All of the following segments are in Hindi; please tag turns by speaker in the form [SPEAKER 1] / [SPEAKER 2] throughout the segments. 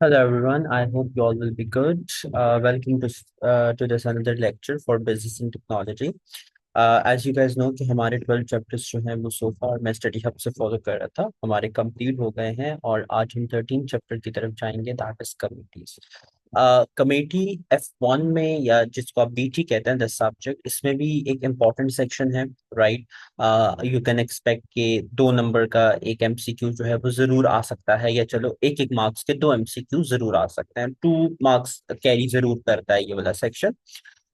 [SPEAKER 1] Hello everyone, I hope you all will be good. Welcome to this another lecture for business and technology. As you guys know कि हमारे 12 चैप्टर्स जो हैं वो सो फार मैं स्टडी हब से फॉलो कर रहा था, हमारे कंप्लीट हो गए हैं और आज हम 13 चैप्टर की तरफ जाएंगे, that is committees. Committee F1 में, या जिसको आप बीटी कहते हैं, द सब्जेक्ट, इसमें भी एक इम्पॉर्टेंट सेक्शन है, राइट। यू कैन एक्सपेक्ट कि 2 नंबर का एक एमसीक्यू जो है वो जरूर आ सकता है, या चलो एक एक मार्क्स के 2 एमसीक्यू जरूर आ सकते हैं, 2 मार्क्स कैरी जरूर करता है ये वाला सेक्शन।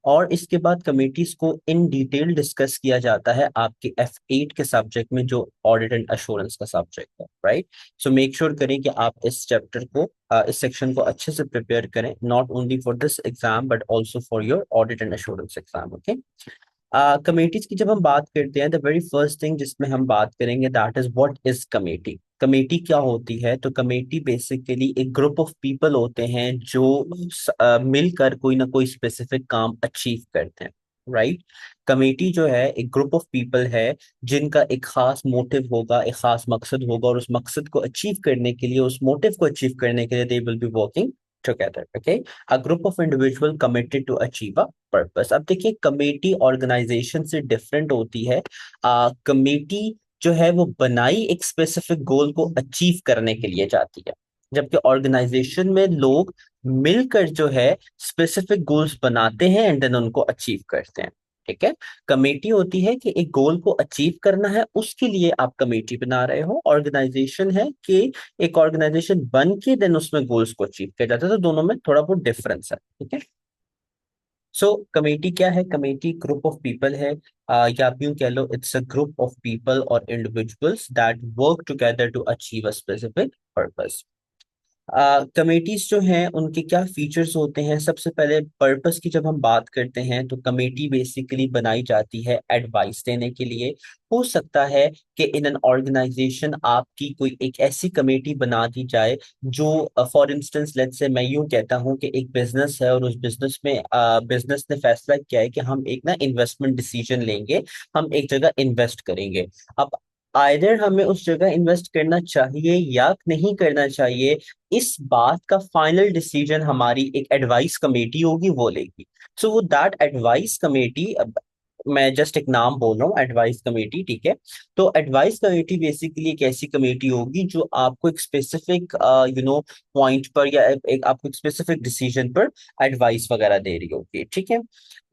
[SPEAKER 1] और इसके बाद कमेटीज को इन डिटेल डिस्कस किया जाता है आपके F8 के सब्जेक्ट में, जो ऑडिट एंड अश्योरेंस का सब्जेक्ट है, राइट। सो मेक श्योर करें कि आप इस चैप्टर को, इस सेक्शन को अच्छे से प्रिपेयर करें, not only for this exam but also for your audit and assurance exam, okay. Committees की जब हम बात करते हैं, द वेरी फर्स्ट थिंग जिसमें हम बात करेंगे that is what is committee. Committee क्या होती है? तो कमेटी बेसिकली एक ग्रुप ऑफ पीपल होते हैं जो मिलकर कोई ना कोई स्पेसिफिक काम अचीव करते हैं, राइट। कमेटी जो है एक ग्रुप ऑफ पीपल है जिनका एक खास मोटिव होगा, एक खास मकसद होगा, और उस मकसद को अचीव करने के लिए, उस मोटिव को अचीव करने के लिए they will be working together, okay. A group of individual committed to achieve a purpose. अब देखिए, कमेटी ऑर्गेनाइजेशन से डिफरेंट होती है। कमेटी जो है वो बनाई एक स्पेसिफिक गोल को अचीव करने के लिए जाती है, जबकि ऑर्गेनाइजेशन में लोग मिलकर जो है स्पेसिफिक गोल्स बनाते हैं एंड देन उनको अचीव करते हैं, ठीक है। कमेटी होती है कि एक गोल को अचीव करना है, उसके लिए आप कमेटी बना रहे हो। ऑर्गेनाइजेशन है कि एक ऑर्गेनाइजेशन बन के देन उसमें गोल्स को अचीव किया जाता है, तो दोनों में थोड़ा बहुत डिफरेंस है, ठीक है। सो कमेटी क्या है? कमेटी ग्रुप ऑफ पीपल है, या आप यूं कह लो, it's a group of people और individuals that work together to achieve a specific purpose. Committees जो हैं उनके क्या फीचर्स होते हैं? सबसे पहले पर्पस की जब हम बात करते हैं, तो कमेटी बेसिकली बनाई जाती है एडवाइस देने के लिए। हो सकता है कि इन एन ऑर्गेनाइजेशन आपकी कोई एक ऐसी कमेटी बना दी जाए जो, फॉर इंस्टेंस लेट्स से, मैं यूं कहता हूं कि एक बिजनेस है और उस बिजनेस में बिजनेस ने फैसला किया है कि हम एक ना इन्वेस्टमेंट डिसीजन लेंगे, हम एक जगह इन्वेस्ट करेंगे। अब आइदर हमें उस जगह इन्वेस्ट करना चाहिए या नहीं करना चाहिए, इस बात का फाइनल डिसीजन हमारी एक एडवाइस कमेटी होगी, वो लेगी। सो वो दैट एडवाइस कमेटी, मैं जस्ट एक नाम बोल रहा हूँ, एडवाइस कमेटी, ठीक है। तो एडवाइस कमेटी बेसिकली एक ऐसी कमेटी होगी जो आपको एक स्पेसिफिक पॉइंट पर, या एक आपको एक स्पेसिफिक डिसीजन पर एडवाइस वगैरह दे रही होगी, ठीक है।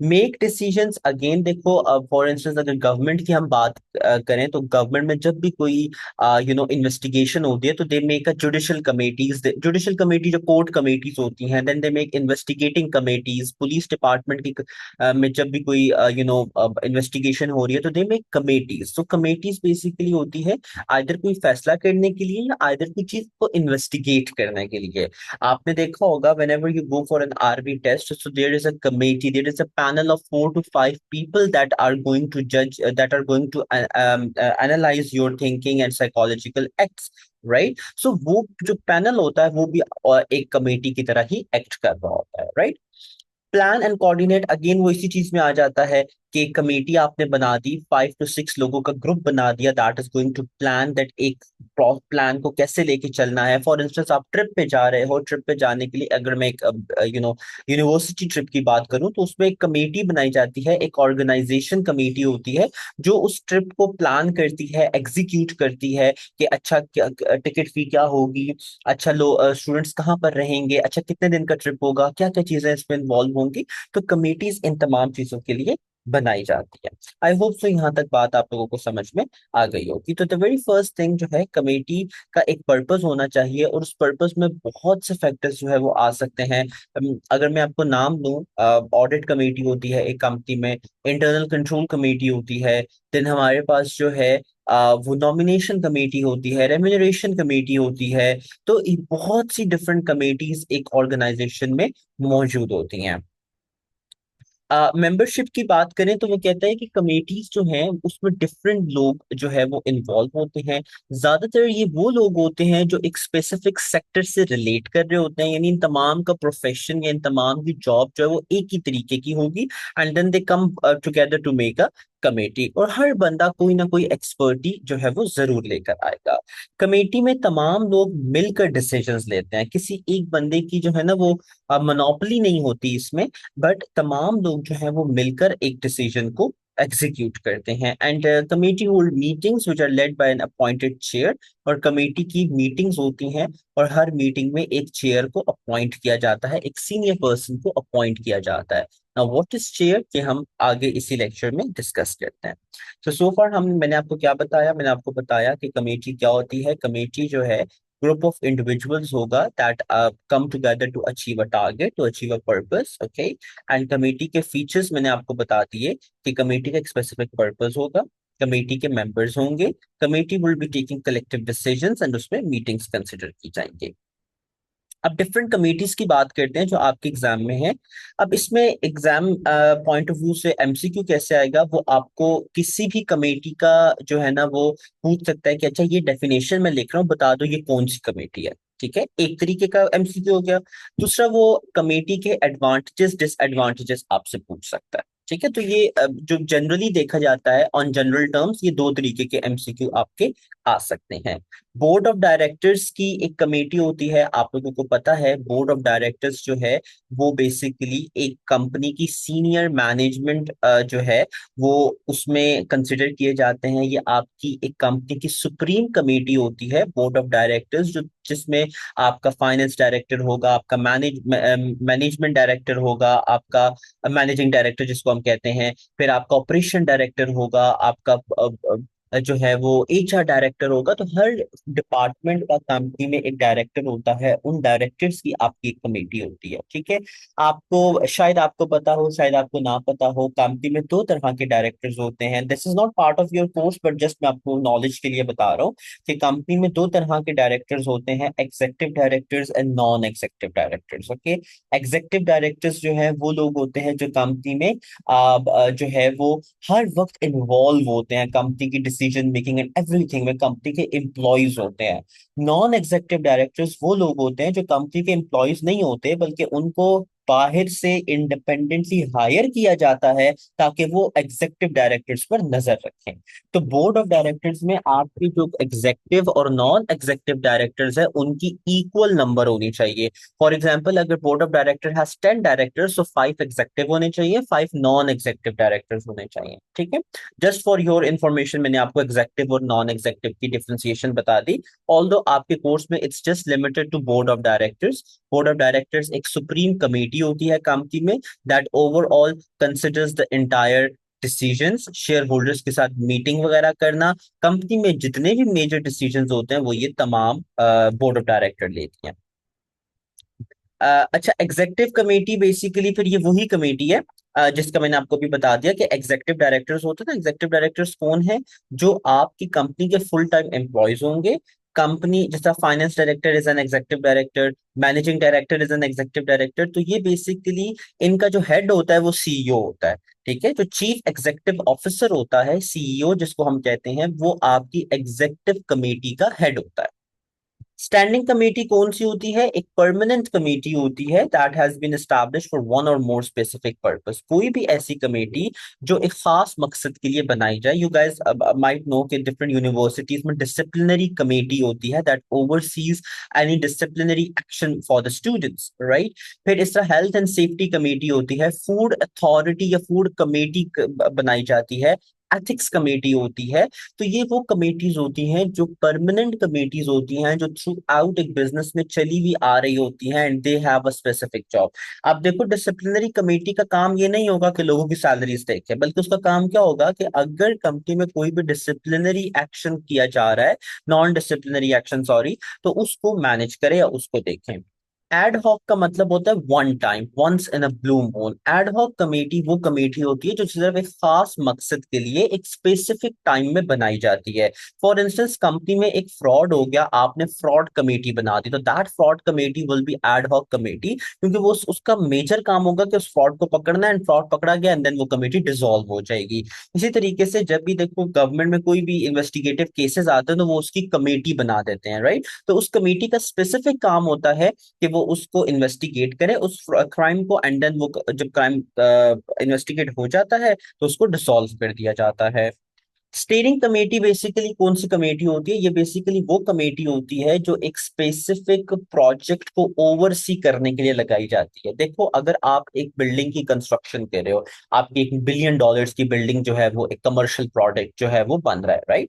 [SPEAKER 1] मेक डिसीजंस, अगेन देखो, फॉर इंस्टेंस अगर गवर्नमेंट की हम बात करें, तो गवर्नमेंट में जब भी कोई इन्वेस्टिगेशन होती है, तो they make a judicial committees. Judicial committee जो कोर्ट कमेटीज होती हैं, then they make investigating committees. Police department की में जब भी कोई इन्वेस्टिगेशन हो रही है, तो दे मेक कमेटीज। तो कमेटीज बेसिकली होती है आइदर कोई फैसला करने के लिए, या आइदर कोई चीज को इन्वेस्टिगेट करने के लिए। आपने देखा होगा, whenever you go for an RB test, so there is a committee, there is a panel of 4 to 5 people that are going to judge, that are going to analyze your thinking and psychological acts, right? So वो जो पैनल होता है वो भी एक कमेटी की तरह ही एक्ट कर रहा होता है, right. Plan and coordinate, again वो इसी चीज में आ जाता है कि कमेटी आपने बना दी, 5 to 6 लोगों का ग्रुप बना दिया, that is going to plan that एक प्लान को कैसे लेके चलना है। फॉर इंस्टेंस आप ट्रिप पे जा रहे हो, ट्रिप पे जाने के लिए अगर मैं एक यूनिवर्सिटी ट्रिप की बात करूं, तो उसमें एक कमेटी बनाई जाती है, एक ऑर्गेनाइजेशन कमेटी होती है जो उस ट्रिप को प्लान करती है, एग्जीक्यूट करती है कि अच्छा टिकट फी क्या होगी, अच्छा लो स्टूडेंट्स कहाँ पर रहेंगे, अच्छा कितने दिन का ट्रिप होगा, क्या क्या चीजें इसमें इन्वॉल्व होंगी। तो कमिटीज इन तमाम चीजों के लिए बनाई जाती है। आई होप सो यहाँ तक बात आप लोगों को समझ में आ गई होगी। तो द वेरी फर्स्ट थिंग जो है, कमेटी का एक पर्पस होना चाहिए, और उस पर्पस में बहुत से फैक्टर्स जो है वो आ सकते हैं। अगर मैं आपको नाम दूं, ऑडिट कमेटी होती है एक कंपनी में, इंटरनल कंट्रोल कमेटी होती है, देन हमारे पास जो है वो नॉमिनेशन कमेटी होती है, रेम्यूनरेशन कमेटी होती है। तो बहुत सी डिफरेंट कमेटीज एक ऑर्गेनाइजेशन में मौजूद होती हैं। मेंबरशिप की बात करें, तो वो कहता है कि कमेटीज जो हैं उसमें डिफरेंट लोग जो है वो इन्वॉल्व होते हैं। ज्यादातर ये वो लोग होते हैं जो एक स्पेसिफिक सेक्टर से रिलेट कर रहे होते हैं, यानी इन तमाम का प्रोफेशन या इन तमाम की जॉब जो है वो एक ही तरीके की होगी, and then they come together to make a committee, और हर बंदा कोई ना कोई एक्सपर्टी जो है वो जरूर लेकर आएगा। कमेटी में तमाम लोग मिलकर डिसीजंस लेते हैं, किसी एक बंदे की जो है ना वो मोनोपोली नहीं होती इसमें, बट तमाम लोग जो है वो मिलकर एक डिसीजन को एग्जीक्यूट करते हैं। And committee hold meetings which are led by an appointed chair, और कमेटी की मीटिंग्स होती हैं और हर मीटिंग में एक चेयर को अपॉइंट किया जाता है, एक सीनियर पर्सन को अपॉइंट किया जाता है। नाउ व्हाट इज चेयर, कि हम आगे इसी लेक्चर में डिस्कस करते हैं। सो फार मैंने आपको क्या बताया, मैंने आपको बताया कि कमेटी क्या होती है। कमेटी जो है ग्रुप ऑफ इंडिविजुअल्स होगा that come together to achieve a target, to achieve a purpose, okay. And committee के फीचर्स मैंने आपको बता दिए कि कमेटी का एक स्पेसिफिक पर्पस होगा, कमेटी के मेंबर्स होंगे, committee will be taking collective decisions, and उसमें मीटिंग्स कंसिडर की जाएंगी। अब डिफरेंट कमेटीज की बात करते हैं जो आपके एग्जाम में है। अब इसमें एग्जाम पॉइंट ऑफ व्यू से एमसीक्यू कैसे आएगा, वो आपको किसी भी कमेटी का जो है ना वो पूछ सकता है कि अच्छा ये डेफिनेशन मैं लिख रहा हूँ, बता दो ये कौन सी कमेटी है। ठीक है, एक तरीके का एमसीक्यू हो गया। दूसरा, वो कमेटी के एडवांटेजेस डिसएडवांटेजेस आपसे पूछ सकता है। ठीक है, तो ये जो जनरली देखा जाता है ऑन जनरल टर्म्स, ये दो तरीके के एमसीक्यू आपके आ सकते हैं। बोर्ड ऑफ डायरेक्टर्स की एक कमेटी होती है, आप लोगों को पता है बोर्ड ऑफ डायरेक्टर्स जो है वो बेसिकली एक कंपनी की सीनियर मैनेजमेंट जो है वो उसमें कंसिडर किए जाते हैं। ये आपकी एक कंपनी की सुप्रीम कमेटी होती है बोर्ड ऑफ डायरेक्टर्स, जो जिसमें आपका फाइनेंस डायरेक्टर होगा, आपका मैनेजमेंट डायरेक्टर होगा, आपका मैनेजिंग डायरेक्टर जिसको हम कहते हैं, फिर आपका ऑपरेशन डायरेक्टर होगा, आपका जो है वो एचआर डायरेक्टर होगा। तो हर डिपार्टमेंट का कंपनी में एक डायरेक्टर होता है, उन डायरेक्टर्स की आपकी एक कमेटी होती है। ठीक है, आपको शायद आपको पता हो शायद आपको ना पता हो, कंपनी में दो तरह के डायरेक्टर्स होते हैं। This is not part of your course but just मैं आपको नॉलेज के लिए बता रहा हूँ कि कंपनी में दो तरह के डायरेक्टर्स होते हैं, executive directors and non executive directors, okay. Executive directors जो है वो लोग होते हैं जो कंपनी में जो है वो हर वक्त इन्वॉल्व होते हैं कंपनी की डिसीजन मेकिंग एंड एवरीथिंग में, कंपनी के एम्प्लॉयज होते हैं। नॉन एग्जेक्टिव डायरेक्टर्स वो लोग होते हैं जो कंपनी के एम्प्लॉयज नहीं होते, बल्कि उनको बाहर से इंडिपेंडेंटली हायर किया जाता है ताकि वो एग्जेक्टिव डायरेक्टर्स पर नजर रखें। तो बोर्ड ऑफ डायरेक्टर्स में आपकी जो एग्जेक्टिव और नॉन एग्जेक्टिव डायरेक्टर्स है उनकी इक्वल नंबर होनी चाहिए। फॉर एग्जाम्पल, अगर board of director has 10 directors तो 5 एग्जेक्टिव होने चाहिए, 5 नॉन एग्जेक्टिव डायरेक्टर्स होने चाहिए। ठीक है, जस्ट फॉर योर इन्फॉर्मेशन मैंने आपको एग्जेक्टिव और नॉन एग्जेक्टिव की डिफरेंशिएशन बता दी। ऑल्दो आपके कोर्स में it's just limited to board of directors. Board of directors एक सुप्रीम कमेटी होती है कंपनी में that overall considers the entire decisions, share holders के साथ मीटिंग वगैरह करना, कंपनी में जितने भी मेजर डिसीजंस होते हैं वो ये तमाम बोर्ड ऑफ डायरेक्टर लेती हैं। अच्छा, एग्जेक्टिव कमेटी बेसिकली फिर ये वही कमेटी है जिसका मैंने आपको भी बता दिया कि एग्जेक्टिव डायरेक्टर्स होते हैं ना। एग्जेक्टिव डायरेक्टर्स कौन है, जो आपकी कंपनी के फुल टाइम एम्प्लॉयज होंगे। कंपनी जैसा finance director is an executive director, managing director is an executive director, तो ये बेसिकली इनका जो हेड होता है वो सीईओ होता है। ठीक है, जो चीफ एग्जेक्टिव ऑफिसर होता है सीईओ जिसको हम कहते हैं, वो आपकी एग्जेक्टिव कमेटी का हेड होता है। स्टैंडिंग कमेटी कौन सी होती है, एक परमानेंट कमेटी होती है that has been established for one और मोर स्पेसिफिक पर्पस। कोई भी ऐसी कमेटी जो एक खास मकसद के लिए बनाई जाए। यू गाइस माइट नो कि डिफरेंट यूनिवर्सिटीज में डिसिप्लिनरी कमेटी होती है that overseas any disciplinary action for the students, right. फिर इस तरह हेल्थ एंड सेफ्टी कमेटी होती है, फूड अथॉरिटी या फूड कमेटी बनाई जाती है, एथिक्स कमेटी होती है। तो ये वो कमेटीज होती हैं जो परमानेंट कमेटीज होती हैं, जो थ्रू आउट एक बिजनेस में चली हुई आ रही होती हैं, and they have a specific job. अब देखो, डिसिप्लिनरी कमेटी का काम ये नहीं होगा कि लोगों की सैलरीज देखे, बल्कि उसका काम क्या होगा कि अगर कंपनी में कोई भी डिसिप्लिनरी एक्शन किया जा रहा है, नॉन डिसिप्लिनरी एक्शन सॉरी, तो उसको मैनेज करे या उसको देखें। एड हॉक का मतलब होता है one time, once in a blue moon. Ad hoc committee वो कमेटी होती है जो सिर्फ एक खास मकसद के लिए एक स्पेसिफिक टाइम में बनाई जाती है। फॉर इंस्टेंस, कंपनी में एक फ्रॉड हो गया, आपने फ्रॉड कमेटी बना दी, तो that fraud committee will be ad hoc committee, क्योंकि वो उसका मेजर काम होगा कि उस फ्रॉड को पकड़ना, एंड फ्रॉड पकड़ा गया एंड देन वो कमेटी डिसॉल्व हो जाएगी। इसी तरीके से जब भी देखो गवर्नमेंट में कोई भी इन्वेस्टिगेटिव केसेस आते हैं तो वो उसकी कमेटी बना देते हैं, राइट। तो उस कमेटी का स्पेसिफिक काम होता है कि वो उसको इन्वेस्टिगेट करे उस क्राइम को, एंड देन वो जब क्राइम इन्वेस्टिगेट हो जाता है तो उसको डिसॉल्व कर दिया जाता है। स्टीयरिंग कमेटी बेसिकली कौन सी कमेटी होती है? ये बेसिकली वो कमेटी होती है जो एक स्पेसिफिक प्रोजेक्ट को ओवरसी करने के लिए लगाई जाती है। देखो, अगर आप एक बिल्डिंग की कंस्ट्रक्शन कर रहे हो, आपकी $1 बिलियन की बिल्डिंग जो है वो एक कमर्शियल प्रोडक्ट जो है वो बन रहा है, राइट?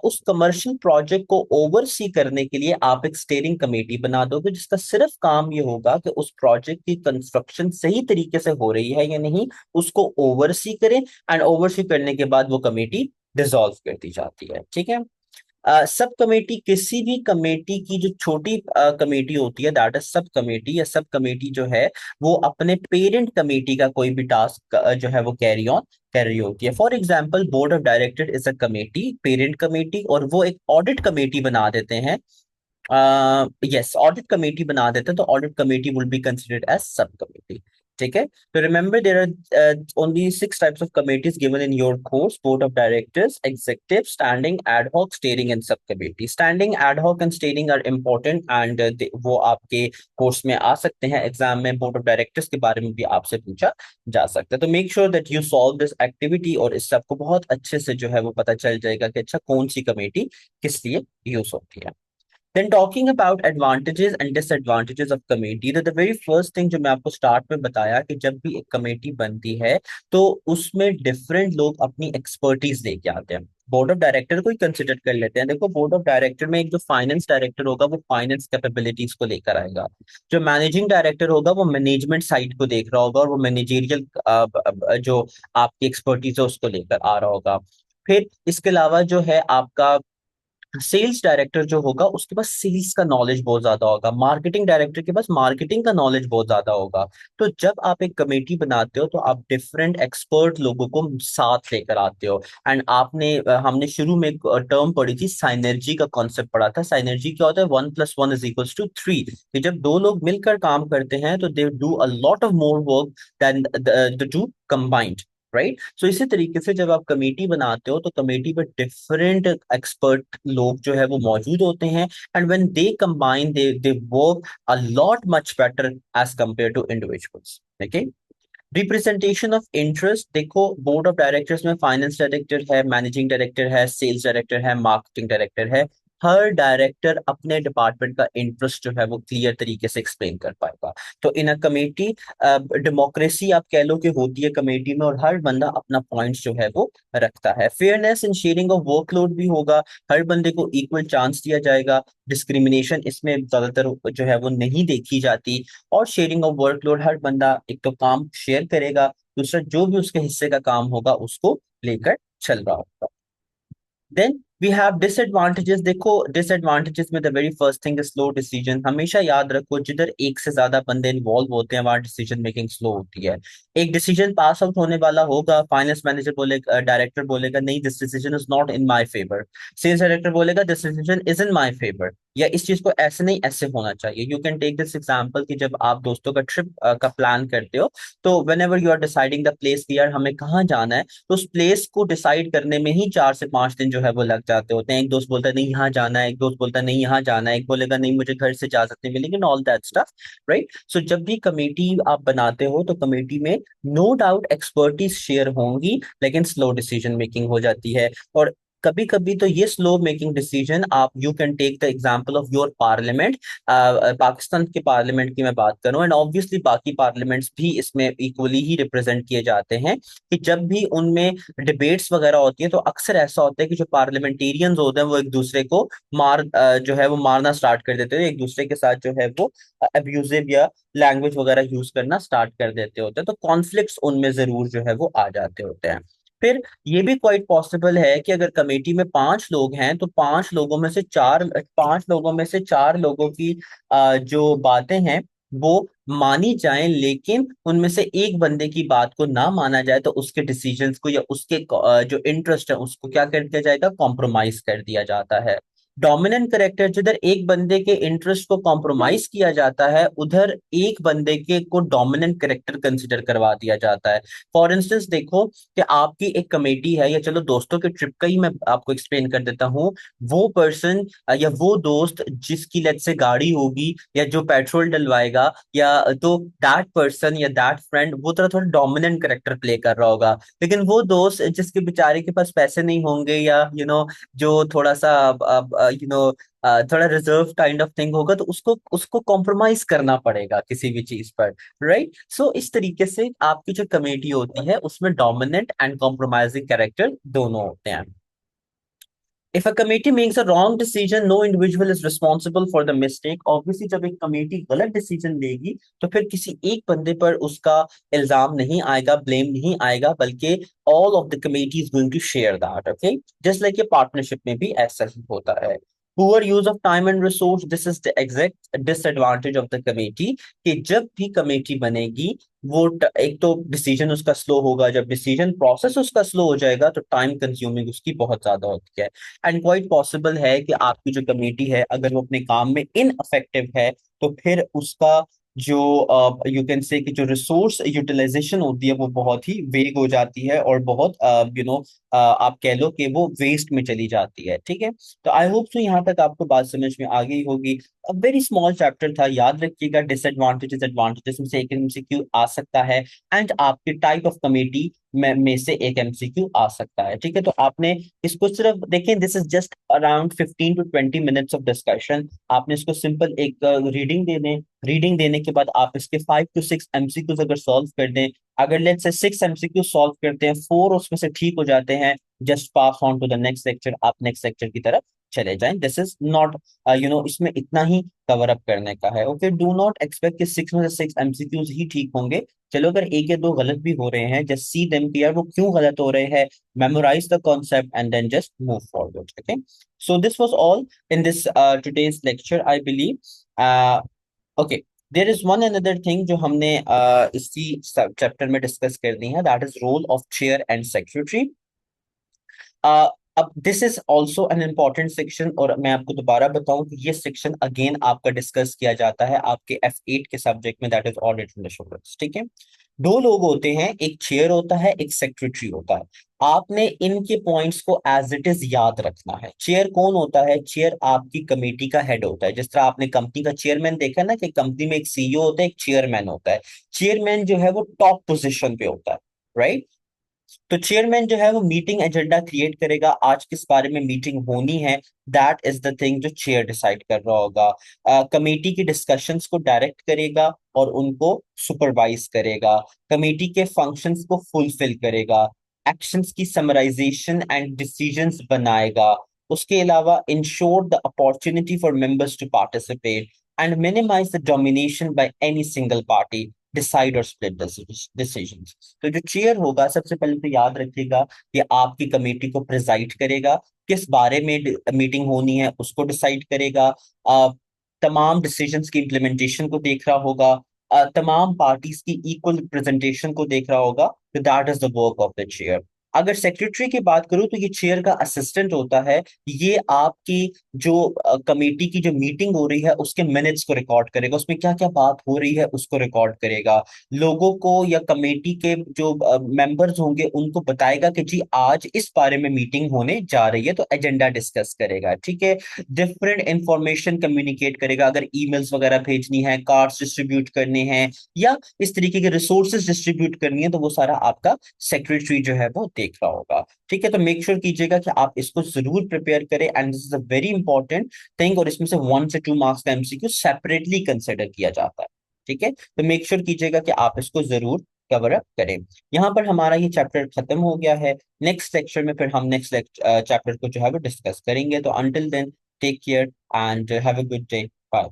[SPEAKER 1] उस कमर्शियल प्रोजेक्ट को ओवरसी करने के लिए आप एक स्टीयरिंग कमेटी बना दोगे, जिसका सिर्फ काम ये होगा कि उस प्रोजेक्ट की कंस्ट्रक्शन सही तरीके से हो रही है या नहीं, उसको ओवरसी करें, एंड ओवरसी करने के बाद वो कमेटी डिसॉल्व कर दी जाती है। ठीक है। सब कमेटी, किसी भी कमेटी की जो छोटी कमेटी होती है, दैट इज सब कमेटी, या सब कमेटी जो है वो अपने पेरेंट कमेटी का कोई भी टास्क जो है वो कैरी ऑन कर रही होती है। For example, board of director is a committee, parent committee, और वो एक ऑडिट कमेटी बना देते हैं। यस, ऑडिट कमेटी बना देते हैं, तो audit committee will be considered as sub committee. ठीक है। तो remember, there are only 6 types of committees given in your course: board of directors, executive, standing, ad hoc, steering and sub committee. Standing, ad hoc and steering are important, and वो आपके कोर्स में आ सकते हैं। एग्जाम में बोर्ड ऑफ डायरेक्टर्स के बारे में भी आपसे पूछा जा सकता है। तो make sure that you solve this activity, और इससे आपको बहुत अच्छे से जो है वो पता चल जाएगा कि अच्छा कौन सी कमेटी किस लिए यूज होती है। Then talking about advantages and disadvantages of committee, तो the very first thing जो मैं आपको स्टार्ट में बताया कि जब भी एक कमेटी बनती है तो उसमें डिफरेंट लोग अपनी एक्सपर्टीज लेके आते हैं। बोर्ड ऑफ डायरेक्टर को ही कंसिडर कर लेते हैं। देखो, बोर्ड ऑफ डायरेक्टर में एक जो फाइनेंस डायरेक्टर होगा वो फाइनेंस कैपेबिलिटीज को लेकर आएगा। जो मैनेजिंग डायरेक्टर होगा वो मैनेजमेंट साइड को देख रहा होगा, और वो मैनेजेरियल जो आपकी एक्सपर्टीज है उसको लेकर आ रहा होगा। फिर इसके अलावा जो है आपका सेल्स डायरेक्टर जो होगा उसके पास सेल्स का नॉलेज बहुत ज्यादा होगा, मार्केटिंग डायरेक्टर के पास मार्केटिंग का नॉलेज बहुत ज्यादा होगा। तो जब आप एक कमेटी बनाते हो तो आप डिफरेंट एक्सपर्ट लोगों को साथ लेकर आते हो। एंड हमने शुरू में एक टर्म पढ़ी थी, साइनर्जी का कॉन्सेप्ट पढ़ा था। साइनर्जी क्या होता है? 1+1=3, कि जब दो लोग मिलकर काम करते हैं तो they do a lot of more work than the two combined, right? So इसी तरीके से जब आप कमेटी बनाते हो तो कमेटी में डिफरेंट एक्सपर्ट लोग जो है वो मौजूद होते हैं, and when they combine they work a lot much better as compare to individuals. Okay. Representation of interest, देखो, बोर्ड ऑफ डायरेक्टर्स में फाइनेंस डायरेक्टर है, मैनेजिंग डायरेक्टर है, सेल्स डायरेक्टर है, मार्केटिंग डायरेक्टर है। हर डायरेक्टर अपने डिपार्टमेंट का इंटरेस्ट जो है वो क्लियर तरीके से एक्सप्लेन कर पाएगा। तो इन अ कमेटी, डेमोक्रेसी आप कह लो कि होती है कमेटी में, और हर बंदा अपना पॉइंट जो है वो रखता है। Fairness in sharing of workload भी होगा, हर बंदे को इक्वल चांस दिया जाएगा। डिस्क्रिमिनेशन इसमें ज्यादातर जो है वो नहीं देखी जाती। और शेयरिंग ऑफ वर्कलोड, हर बंदा एक तो काम शेयर करेगा, दूसरा जो भी उसके हिस्से का काम होगा उसको लेकर चल रहा होगा। Then we have disadvantages. देखो, डिसएडवांटेजेस में the very first thing slow decision. हमेशा याद रखो, जिधर एक से ज्यादा बंदे इन्वॉल्व होते हैं वहां डिसीजन मेकिंग स्लो होती है। एक डिसीजन पास आउट होने वाला होगा, फाइनेंस मैनेजर बोलेगा, डायरेक्टर बोलेगा नहीं, this decision is not in my favour. Sales director बोलेगा this decision is in my favour, या इस चीज को ऐसे नहीं ऐसे होना चाहिए। You can take this example कि जब आप दोस्तों का ट्रिप का प्लान करते हो, तो whenever you are deciding the place कि यार हमें कहाँ जाना है, तो उस प्लेस को डिसाइड करने में ही 4 से 5 दिन जो है वो लग जाते होते हैं। एक दोस्त बोलता है नहीं यहाँ जाना है, एक दोस्त बोलता है नहीं यहाँ जाना है, एक बोलेगा नहीं मुझे घर से इजाजत नहीं मिलेगी, ऑल दैट स्टफ, राइट? सो जब भी कमेटी आप बनाते हो तो कमेटी में नो डाउट एक्सपर्टीज शेयर होंगी, लेकिन स्लो डिसीजन मेकिंग हो जाती है। और कभी कभी तो ये स्लो मेकिंग डिसीजन, आप you can take the example of your parliament. Pakistan के पार्लियामेंट की मैं बात करूं, एंड ऑब्वियसली बाकी पार्लियामेंट्स भी इसमें इक्वली ही रिप्रेजेंट किए जाते हैं, कि जब भी उनमें डिबेट्स वगैरह होती है तो अक्सर ऐसा होता है कि जो पार्लियामेंटेरियंस होते हैं वो एक दूसरे को जो है वो मारना स्टार्ट कर देते हैं, एक दूसरे के साथ जो है वो अब्यूजिव या लैंग्वेज वगैरह यूज करना स्टार्ट कर देते होते हैं। तो कॉन्फ्लिक्ट्स उनमें जरूर जो है वो आ जाते होते हैं। फिर ये भी क्वाइट पॉसिबल है कि अगर कमेटी में 5 लोग हैं तो 5 लोगों में से 4 लोगों की जो बातें हैं वो मानी जाएं, लेकिन उनमें से एक बंदे की बात को ना माना जाए तो उसके डिसीजंस को या उसके जो इंटरेस्ट है उसको क्या कर दिया जाएगा? कॉम्प्रोमाइज कर दिया जाता है। डोमिनेंट करेक्टर जिधर एक बंदे के इंटरेस्ट को कॉम्प्रोमाइज किया जाता है, उधर एक बंदे के को डोमिनेंट करेक्टर कंसिडर करवा दिया जाता है। फॉर इंस्टेंस देखो कि आपकी एक कमेटी है, या चलो दोस्तों के ट्रिप का ही मैं आपको एक्सप्लेन कर देता हूँ। वो पर्सन या वो दोस्त जिसकी लेट्स से गाड़ी होगी या जो पेट्रोल डलवाएगा, या तो दैट पर्सन या दैट फ्रेंड वो तरह थोड़ा डोमिनेंट करेक्टर प्ले कर रहा होगा। लेकिन वो दोस्त जिसके बेचारे के पास पैसे नहीं होंगे, या जो थोड़ा सा थोड़ा रिजर्व काइंड ऑफ थिंग होगा, तो उसको उसको कॉम्प्रोमाइज करना पड़ेगा किसी भी चीज पर। राइट, सो इस तरीके से आपकी जो कमेटी होती है उसमें डोमिनेंट एंड कॉम्प्रोमाइजिंग कैरेक्टर दोनों होते हैं। If a committee makes a wrong decision, no individual is responsible for the mistake. Obviously, जब एक कमेटी गलत डिसीजन लेगी तो फिर किसी एक बंदे पर उसका इल्जाम नहीं आएगा, ब्लेम नहीं आएगा, बल्कि all of the committee is going to share that. Okay, just like a partnership में भी ऐसा ही होता है। Poor use of time and resource, this is the exact disadvantage of the committee, कि जब भी कमेटी बनेगी एक तो डिसीजन उसका स्लो होगा। जब डिसीजन प्रोसेस उसका स्लो हो जाएगा तो टाइम कंज्यूमिंग उसकी बहुत ज्यादा होती है। एंड क्वाइट पॉसिबल है कि आपकी जो कमेटी है अगर वो अपने काम में इनअफेक्टिव है, तो फिर उसका जो यू कैन से कि जो रिसोर्स यूटिलाइजेशन होती है वो बहुत ही वेग हो जाती है, और बहुत आप कह लो कि वो वेस्ट में चली जाती है। ठीक है, तो आई होप सो यहाँ तक आपको बात समझ में आ गई होगी। अब वेरी स्मॉल चैप्टर था, याद रखिएगा डिसएडवांटेजेस एडवांटेजेस में से एक एमसीक्यू आ सकता है, एंड आपके टाइप ऑफ कमेटी में से एक एमसीक्यू आ सकता है। ठीक है, तो आपने इसको सिर्फ देखें, this is just around 15 to 20 minutes of discussion. आपने इसको सिंपल एक रीडिंग देने के बाद आप इसके 5 to 6 एमसीक्यूज अगर सॉल्व कर दें, अगर लेट्स से 6 एमसीक्यू सॉल्व करते हैं, 4 उसमें से ठीक हो जाते हैं, just pass on to the next lecture, आप नेक्स्ट लेक्चर की तरफ चले जाएं। दिस इज नॉट इसमें इतना ही कवर अप करने का है। ओके, डू नॉट एक्सपेक्ट कि 6 में से 6 एमसीक्यूज ही ठीक होंगे। चलो अगर एक या दो गलत भी हो रहे हैं, जस्ट सी देम कि यार वो क्यों गलत हो रहे हैं, memorize the concept and then just move forward. Okay, so this was all in this today's lecture, I believe. uh, okay, there is one another thing जो हमने इसी चैप्टर में डिस्कस करनी है, that is role of chair and secretary. uh, अब this is also an important section, और मैं आपको दोबारा बताऊं कि ये सेक्शन अगेन आपका डिस्कस किया जाता है आपके F8 के सब्जेक्ट में, that is audit in the shoulders. ठीक है, दो लोग होते हैं, एक चेयर होता है, एक सेक्रेटरी होता है। आपने इनके पॉइंट्स को एज इट इज याद रखना है। चेयर कौन होता है? चेयर आपकी कमेटी का हेड होता है। जिस तरह आपने कंपनी का चेयरमैन देखा ना, कि कंपनी में एक सीईओ होता है, एक चेयरमैन होता है। चेयरमैन जो है वो टॉप पोजीशन पे होता है, राइट। तो चेयरमैन जो है वो मीटिंग एजेंडा क्रिएट करेगा, आज किस बारे में मीटिंग होनी है, दैट इज द थिंग जो चेयर डिसाइड कर रहा होगा। कमेटी की डिस्कशंस को डायरेक्ट करेगा और उनको सुपरवाइज करेगा, कमेटी के फंक्शंस को फुलफिल करेगा, एक्शंस की समराइजेशन एंड डिसीजंस बनाएगा। उसके अलावा ensure the opportunity for members to participate and minimize the domination by any single party, decide और स्प्लिट डिसीजंस। तो जो चेयर होगा, सबसे पहले तो याद रखिएगा कि आपकी कमेटी को प्रिजाइड करेगा, किस बारे में मीटिंग होनी है उसको डिसाइड करेगा, तमाम डिसीजंस की इम्प्लीमेंटेशन को देख रहा होगा, तमाम पार्टीज की इक्वल रिप्रेजेंटेशन को देख रहा होगा। तो that is the work of the chair. अगर सेक्रेटरी की बात करूं तो ये चेयर का असिस्टेंट होता है। ये आपकी जो कमेटी की जो मीटिंग हो रही है उसके मिनट्स को रिकॉर्ड करेगा, उसमें क्या क्या बात हो रही है उसको रिकॉर्ड करेगा, लोगों को या कमेटी के जो मेंबर्स होंगे उनको बताएगा कि जी आज इस बारे में मीटिंग होने जा रही है, तो एजेंडा डिस्कस करेगा। ठीक है, डिफरेंट इंफॉर्मेशन कम्युनिकेट करेगा, अगर ईमेल्स वगैरह भेजनी है, कार्ड्स डिस्ट्रीब्यूट करने हैं, या इस तरीके के रिसोर्सेज डिस्ट्रीब्यूट करनी है, तो वो सारा आपका सेक्रेटरी जो है वो देख रहा होगा। ठीक है, तो मेक श्योर कीजिएगा कि आप इसको जरूर प्रिपेयर करें, and this is a very important thing, और इसमें से 1 से 2 मार्क्स का एमसीक्यू सेपरेटली कंसिडर किया जाता है। ठीक है, तो मेक श्योर कीजिएगा कि आप इसको जरूर कवर अप करें। यहाँ पर हमारा ये चैप्टर खत्म हो गया है। नेक्स्ट लेक्चर में फिर हम नेक्स्ट चैप्टर को जो है वो डिस्कस करेंगे। तो until then, take care and have a good day. Bye.